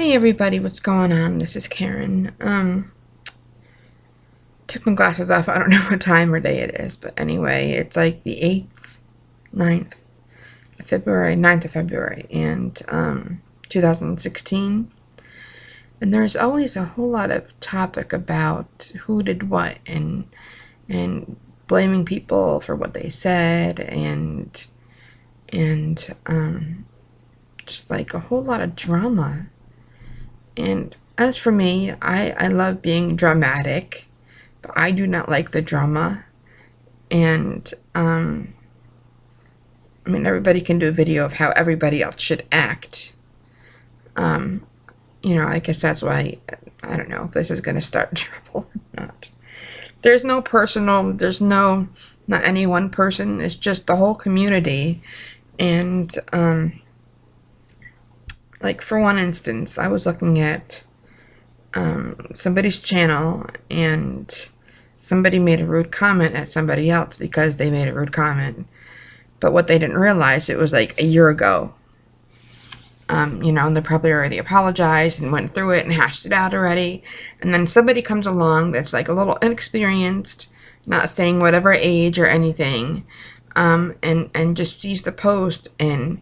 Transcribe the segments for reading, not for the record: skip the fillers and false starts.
Hey everybody, what's going on? This is Karen. Took my glasses off. I don't know what time or day it is, but anyway, it's like the 8th, 9th of February, 9th of February, and 2016. And there's always a whole lot of topic about who did what and blaming people for what they said and just like a whole lot of drama. And as for me, I love being dramatic, but I do not like the drama. And, I mean, everybody can do a video of how everybody else should act. I guess that's why, I don't know if this is going to start trouble or not. There's no personal, not any one person, it's just the whole community. And, like for one instance, I was looking at somebody's channel and somebody made a rude comment at somebody else because they made a rude comment. But what they didn't realize, it was like a year ago. And they probably already apologized and went through it and hashed it out already. And then somebody comes along that's like a little inexperienced, not saying whatever age or anything, and just sees the post, and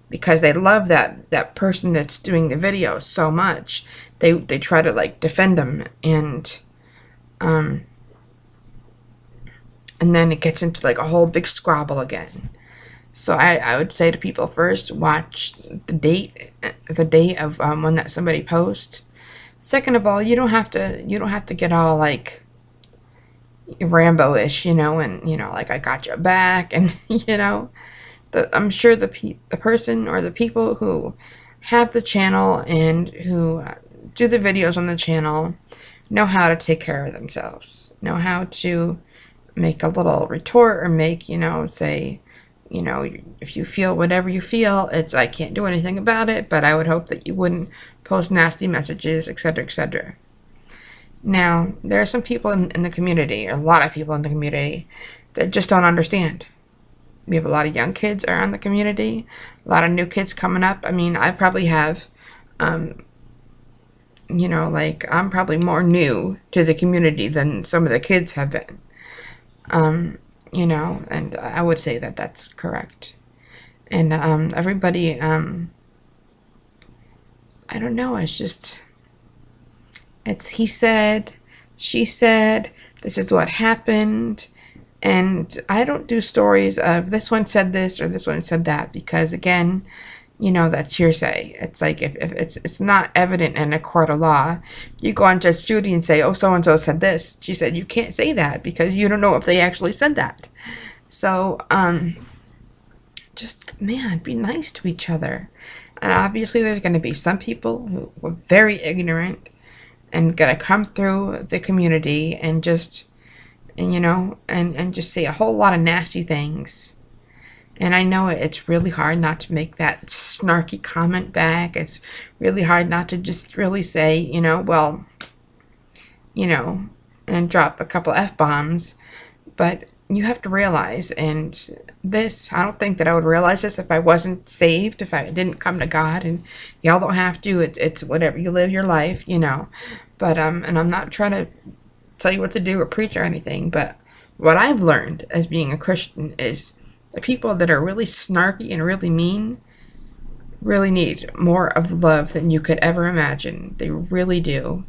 because they love that person that's doing the video so much, they try to like defend them, and then it gets into like a whole big squabble again. So I would say to people, first watch the date of when that somebody posts. Second of all, you don't have to get all like Rambo-ish, and like I got your back, and I'm sure the person or the people who have the channel and who do the videos on the channel know how to take care of themselves, know how to make a little retort or make, say, if you feel whatever you feel, I can't do anything about it, but I would hope that you wouldn't post nasty messages, etc., etc. Now, there are some people in the community, or a lot of people in the community, that just don't understand. We have a lot of young kids around the community, a lot of new kids coming up. I mean, I probably have, like I'm probably more new to the community than some of the kids have been. And I would say that that's correct. And everybody, I don't know, it's he said, she said, this is what happened. And I don't do stories of this one said this or this one said that, because again, that's hearsay. It's like if it's not evident in a court of law, you go on Judge Judy and say, oh, so-and-so said this. She said, you can't say that because you don't know if they actually said that. So, just, man, be nice to each other. And obviously there's going to be some people who were very ignorant and going to come through the community and just... and just say a whole lot of nasty things. And I know it's really hard not to make that snarky comment back. It's really hard not to just really say, well, and drop a couple F-bombs. But you have to realize, and this, I don't think that I would realize this if I wasn't saved, if I didn't come to God, and y'all don't have to. It's whatever, you live your life, But, and I'm not trying to tell you what to do or preach or anything, but what I've learned as being a Christian is the people that are really snarky and really mean really need more of the love than you could ever imagine. They really do.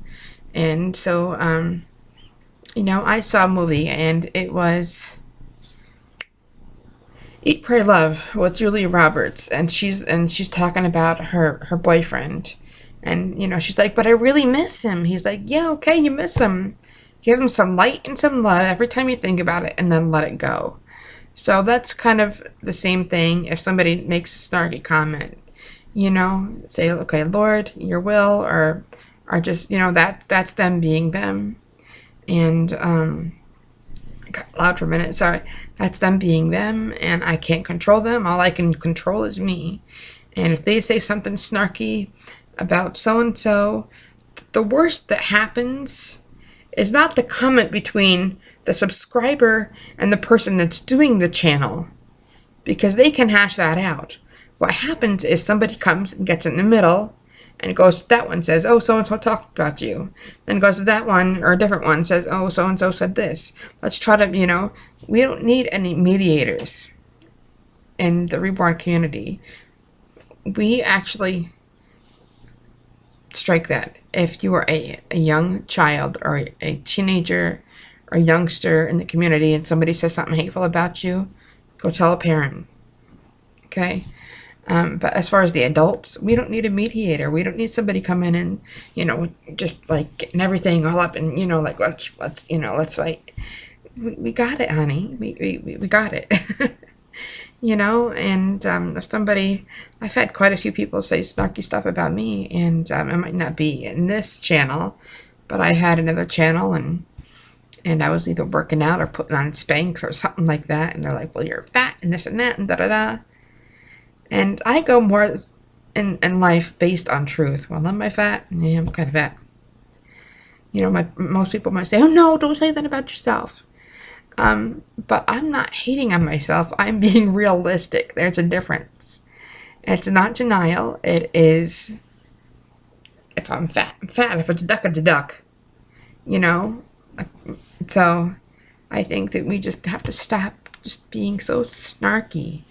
And so, I saw a movie, and it was Eat, Pray, Love with Julia Roberts, and she's talking about her boyfriend, and she's like, but I really miss him. He's like, yeah, okay, you miss him. Give him some light and some love every time you think about it, and then let it go. So that's kind of the same thing if somebody makes a snarky comment. Say, okay, Lord, your will, or just, that's them being them. And, I got loud for a minute, sorry. That's them being them, and I can't control them. All I can control is me. And if they say something snarky about so-and-so, the worst that happens is not the comment between the subscriber and the person that's doing the channel, because they can hash that out. What happens is somebody comes and gets in the middle and goes to that one, says, oh, so and so talked about you. Then goes to that one, or a different one, says, oh, so and so said this. Let's try to, we don't need any mediators in the Reborn community. We actually strike that. If you are a young child or a teenager or youngster in the community and somebody says something hateful about you, go tell a parent. Okay? But as far as the adults, we don't need a mediator. We don't need somebody come in and, just like getting everything all up and, like, let's fight. We got it, honey. We got it. And if somebody, I've had quite a few people say snarky stuff about me, and it might not be in this channel, but I had another channel, and I was either working out or putting on Spanx or something like that, and they're like, well, you're fat, and this and that, and da-da-da. And I go more in life based on truth. Well, am I fat? Yeah, I'm kind of fat. Most people might say, oh, no, don't say that about yourself. But I'm not hating on myself. I'm being realistic. There's a difference. It's not denial. It is, if I'm fat, I'm fat. If it's a duck, it's a duck. So I think that we just have to stop just being so snarky.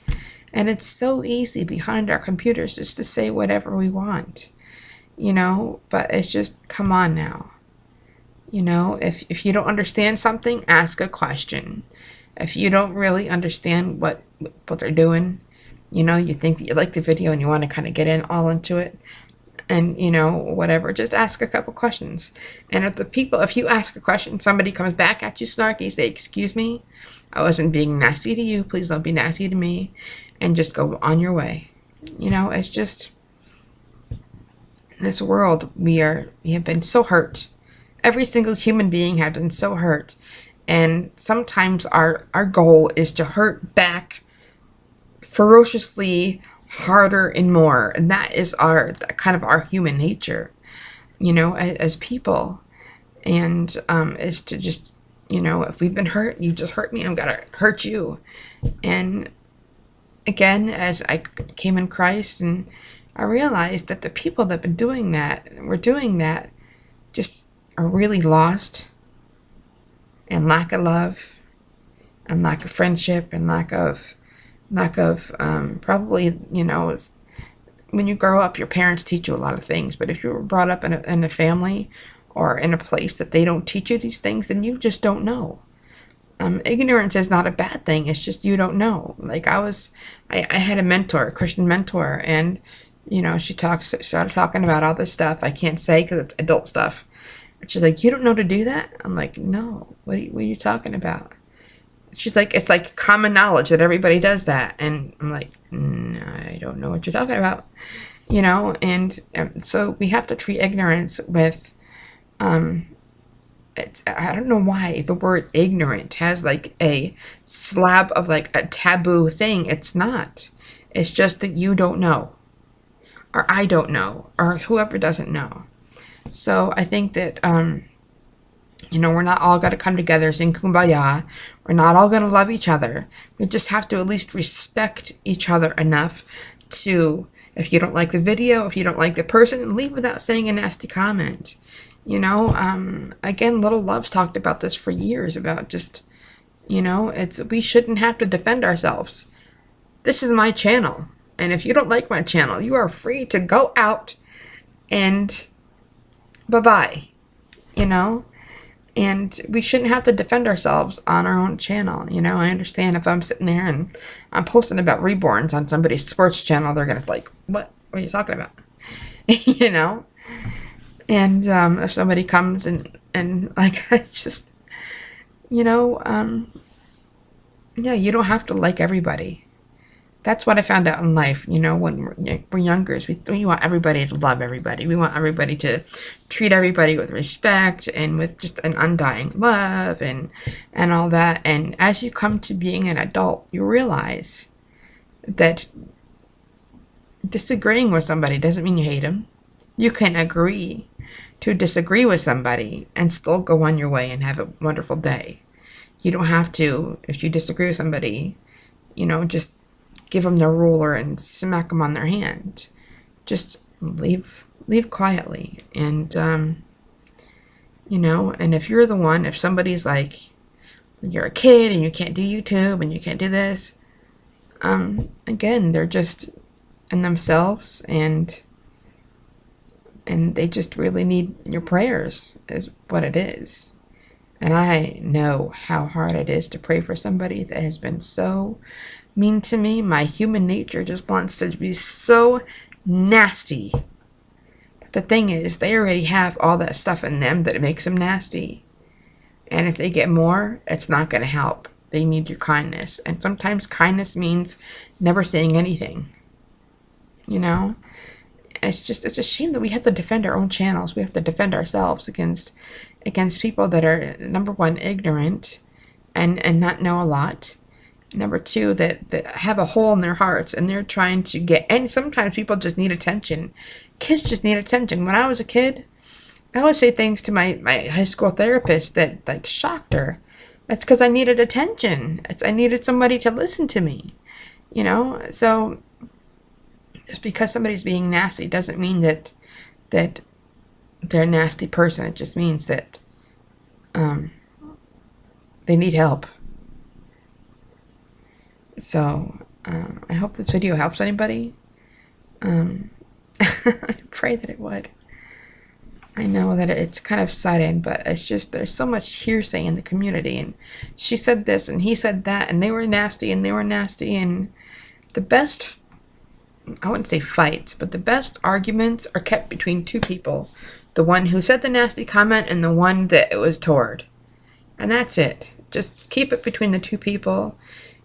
And it's so easy behind our computers just to say whatever we want. But it's just, come on now. If you don't understand something, ask a question. If you don't really understand what they're doing, you think that you like the video and you want to kind of get all into it, and, whatever, just ask a couple questions. And if you ask a question, somebody comes back at you snarky, say, excuse me, I wasn't being nasty to you, please don't be nasty to me, and just go on your way. It's just, in this world, we have been so hurt. Every single human being has been so hurt. And sometimes our goal is to hurt back ferociously, harder and more. And that is kind of our human nature, as people. And is to just, if we've been hurt, you just hurt me, I'm gonna hurt you. And again, as I came in Christ, and I realized that the people that have been doing that, were doing that, just are really lost, and lack of love, and lack of friendship, and lack of probably, when you grow up, your parents teach you a lot of things, but if you were brought up in a family or in a place that they don't teach you these things, then you just don't know. Ignorance is not a bad thing. It's just you don't know. Like I had a mentor, a Christian mentor, and she started talking about all this stuff I can't say because it's adult stuff. And she's like, you don't know to do that? I'm like, no. What are you talking about? She's like, it's like common knowledge that everybody does that. And I'm like, no, I don't know what you're talking about. And so we have to treat ignorance with, I don't know why the word ignorant has like a slab of like a taboo thing. It's not. It's just that you don't know, or I don't know, or whoever doesn't know. So I think that, we're not all going to come together, sing kumbaya. We're not all going to love each other. We just have to at least respect each other enough to, if you don't like the video, if you don't like the person, leave without saying a nasty comment. Again, Little Love's talked about this for years, about just, we shouldn't have to defend ourselves. This is my channel. And if you don't like my channel, you are free to go out and bye-bye, and we shouldn't have to defend ourselves on our own channel. I understand if I'm sitting there and I'm posting about reborns on somebody's sports channel, they're gonna like, what are you talking about? And if somebody comes and like, I just, yeah, you don't have to like everybody. That's what I found out in life, when we're younger. We want everybody to love everybody. We want everybody to treat everybody with respect and with just an undying love and all that. And as you come to being an adult, you realize that disagreeing with somebody doesn't mean you hate them. You can agree to disagree with somebody and still go on your way and have a wonderful day. You don't have to, if you disagree with somebody, just give them their ruler and smack them on their hand. Just leave leave quietly. And, you know, and if you're the one, if somebody's like, you're a kid and you can't do YouTube and you can't do this, again, they're just in themselves, and they just really need your prayers is what it is. And I know how hard it is to pray for somebody that has been so mean to me. My human nature just wants to be so nasty. But the thing is, they already have all that stuff in them that makes them nasty. And if they get more, it's not going to help. They need your kindness. And sometimes kindness means never saying anything. You know? It's a shame that we have to defend our own channels. We have to defend ourselves against people that are, number one, ignorant and not know a lot. Number two, that have a hole in their hearts and they're trying to get, and sometimes people just need attention. Kids just need attention. When I was a kid, I would say things to my high school therapist that like shocked her. That's because I needed attention. I needed somebody to listen to me, you know? So just because somebody's being nasty doesn't mean that they're a nasty person. It just means that they need help. So I hope this video helps anybody. I pray that it would. I know that it's kind of sudden, but it's just there's so much hearsay in the community, and she said this and he said that, and they were nasty and they were nasty, and the best, I wouldn't say fights, but the best arguments are kept between two people. The one who said the nasty comment and the one that it was toward. And that's it. Just keep it between the two people.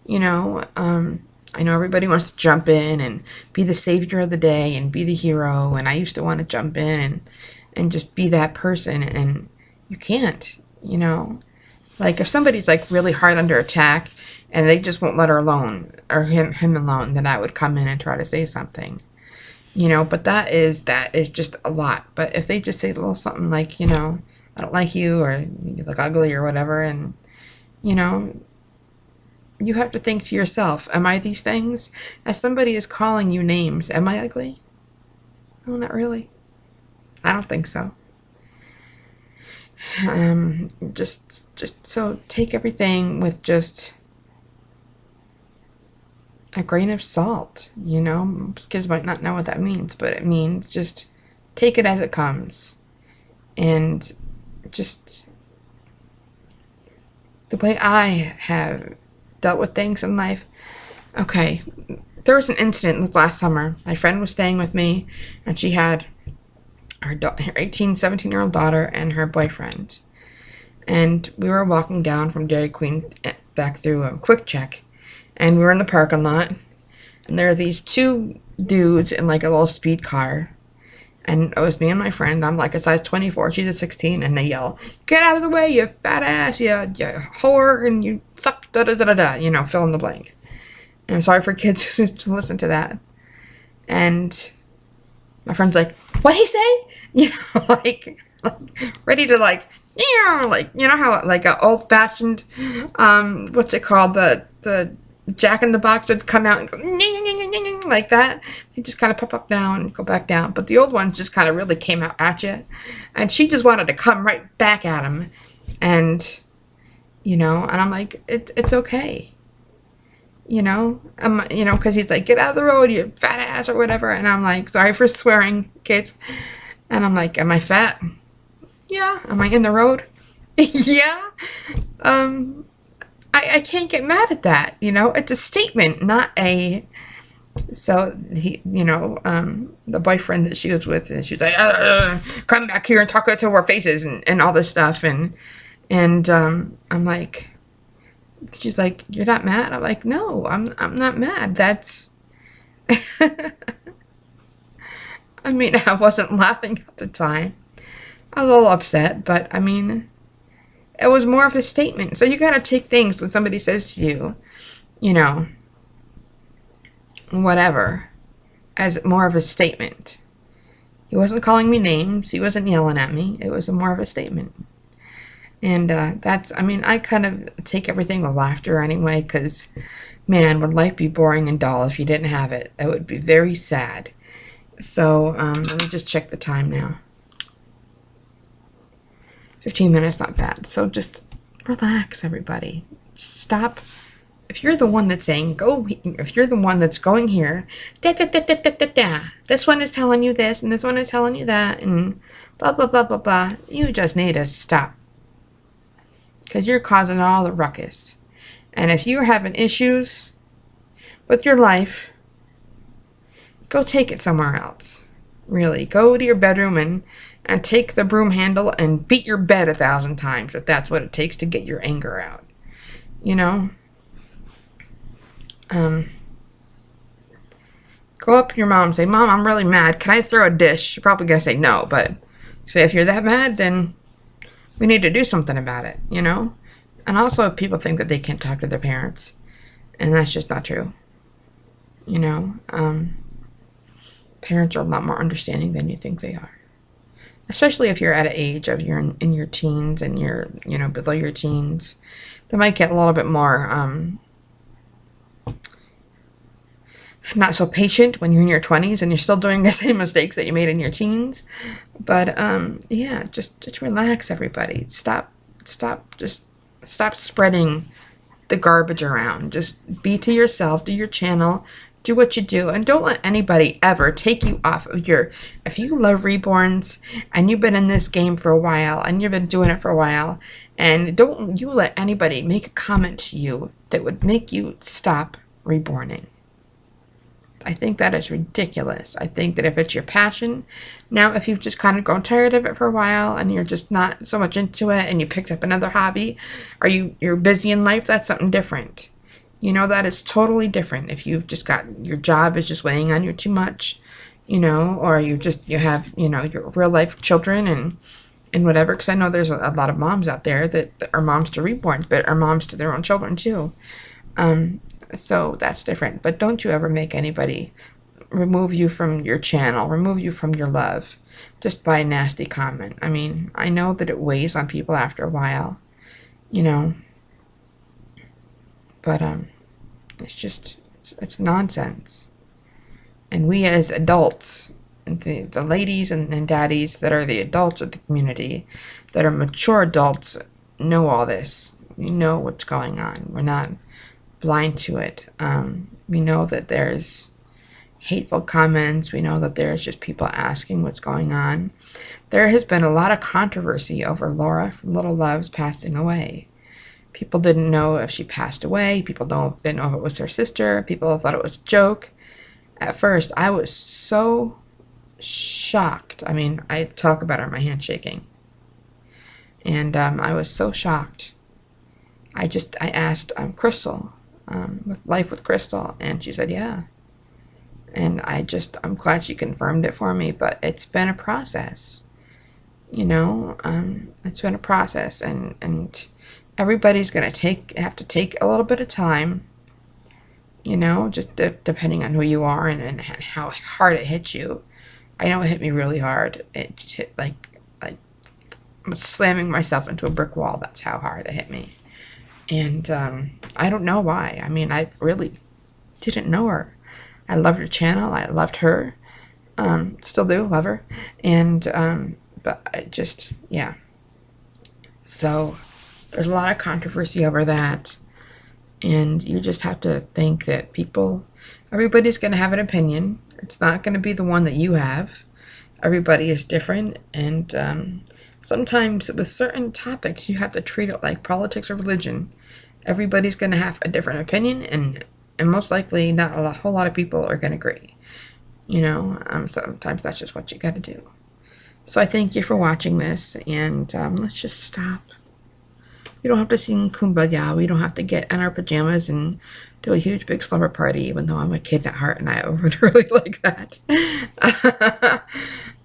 You know, I know everybody wants to jump in and be the savior of the day and be the hero. And I used to want to jump in and just be that person. And you can't, you know. Like if somebody's like really hard under attack and they just won't let her alone, or him alone, then I would come in and try to say something, you know. But that is just a lot. But if they just say a little something like, you know, I don't like you, or you look ugly, or whatever, and, you know, you have to think to yourself, am I these things? As somebody is calling you names, am I ugly? No, not really. I don't think so. Just so take everything with just a grain of salt, you know. Most kids might not know what that means, but it means just take it as it comes. And just the way I have dealt with things in life. Okay, there was an incident this last summer. My friend was staying with me, and she had her 17-year-old daughter and her boyfriend. And we were walking down from Dairy Queen back through a Quick Check, and we were in the parking lot, and there are these two dudes in like a little speed car, and it was me and my friend. I'm like a size 24, she's a 16, and they yell, "Get out of the way, you fat ass, you whore, and you suck, da-da-da-da-da," you know, fill in the blank. And I'm sorry for kids to listen to that. And my friend's like, "What'd he say?" You know, like ready to like, you know how like an old-fashioned, what's it called, the Jack in the Box would come out and go like that. He just kind of pop up down and go back down. But the old one just kind of really came out at you, and she just wanted to come right back at him, and you know, and I'm like, it's okay, you know, you know, because he's like, "Get out of the road, you fat ass," or whatever, and I'm like, sorry for swearing, kids, and I'm like, am I fat? Yeah. Am I in the road? Yeah. I can't get mad at that, you know. It's a statement, not a. So he, you know, the boyfriend that she was with, and she was like, "Come back here and talk to our faces," and all this stuff, and I'm like, she's like, "You're not mad?" I'm like, "No, I'm not mad. That's." I mean, I wasn't laughing at the time. I was a little upset, but I mean, it was more of a statement. So you gotta take things when somebody says to you, you know, whatever, as more of a statement. He wasn't calling me names. He wasn't yelling at me. It was more of a statement. And that's, I mean, I kind of take everything with laughter anyway, because, man, would life be boring and dull if you didn't have it? It would be very sad. So let me just check the time now. 15 minutes, not bad. So just relax, everybody. Just stop. If you're the one that's saying go, if you're the one that's going here, da da da da da da da. This one is telling you this, and this one is telling you that, and blah blah blah blah blah. You just need to stop, because you're causing all the ruckus. And if you're having issues with your life, go take it somewhere else. Really, go to your bedroom and take the broom handle and beat your bed 1,000 times if that's what it takes to get your anger out. You know? Go up to your mom and say, Mom, I'm really mad. Can I throw a dish? She's probably going to say no, but say if you're that mad, then we need to do something about it, you know? And also, people think that they can't talk to their parents, and that's just not true. You know? Parents are a lot more understanding than you think they are. Especially if you're at an age of you're in your teens and you're, you know, below your teens. They might get a little bit more not so patient when you're in your 20s and you're still doing the same mistakes that you made in your teens. But yeah, just relax, everybody. Stop spreading the garbage around. Just be to yourself, do your channel, do what you do, and don't let anybody ever take you off of your... If you love Reborns and you've been in this game for a while and you've been doing it for a while, and don't you let anybody make a comment to you that would make you stop reborning. I think that is ridiculous. I think that if it's your passion, now if you've just kind of grown tired of it for a while and you're just not so much into it and you picked up another hobby, or you're busy in life, that's something different. You know, that is totally different. If you've just got, your job is just weighing on you too much, you know, or you have, you know, your real life children and whatever. Because I know there's a lot of moms out there that are moms to reborns, but are moms to their own children too. So that's different. But don't you ever make anybody remove you from your channel, remove you from your love, just by a nasty comment. I mean, I know that it weighs on people after a while, you know. But it's nonsense. And we as adults, the ladies and daddies that are the adults of the community, that are mature adults, know all this. We know what's going on. We're not blind to it. We know that there's hateful comments. We know that there's just people asking what's going on. There has been a lot of controversy over Laura from Little Loves passing away. People didn't know if she passed away. People didn't know if it was her sister. People thought it was a joke. At first, I was so shocked. I mean, I talk about her, my hand shaking. And I was so shocked. I asked Crystal, with Life with Crystal, and she said, yeah. And I'm glad she confirmed it for me, but it's been a process. You know, it's been a process, and everybody's going to have to take a little bit of time, you know, just depending on who you are and how hard it hits you. I know it hit me really hard. It hit like I'm slamming myself into a brick wall. That's how hard it hit me. And I don't know why. I mean, I really didn't know her. I loved her channel. I loved her. Still do love her. And but I just, yeah. So there's a lot of controversy over that. And you just have to think that everybody's going to have an opinion. It's not going to be the one that you have. Everybody is different. And sometimes with certain topics, you have to treat it like politics or religion. Everybody's going to have a different opinion, and most likely not a whole lot of people are going to agree. You know, sometimes that's just what you got to do. So I thank you for watching this, and let's just stop. We don't have to sing Kumbaya. We don't have to get in our pajamas and do a huge big slumber party, even though I'm a kid at heart and I would really like that.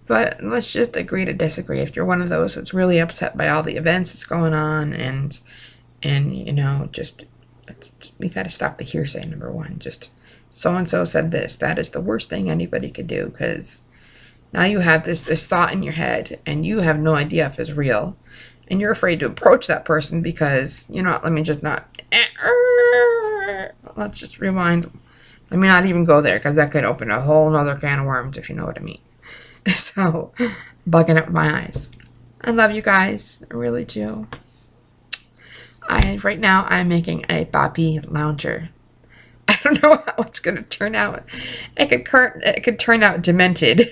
But let's just agree to disagree. If you're one of those that's really upset by all the events that's going on, and you know, we got to stop the hearsay, number one. Just so-and-so said this. That is the worst thing anybody could do, because now you have this thought in your head, and you have no idea if it's real. And you're afraid to approach that person because, you know, let's just rewind. Let me not even go there because that could open a whole nother can of worms, if you know what I mean. So, bugging up my eyes. I love you guys. I really do. Right now I'm making a Boppy lounger. I don't know how it's gonna turn out. It could turn out demented.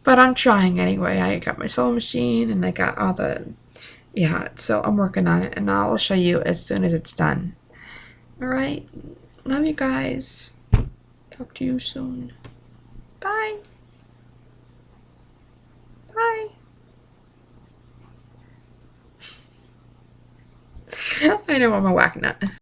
But I'm trying anyway. I got my sewing machine and I got all the, yeah, so I'm working on it and I'll show you as soon as it's done. Alright. Love you guys. Talk to you soon. Bye. Bye. I know I'm a whack nut.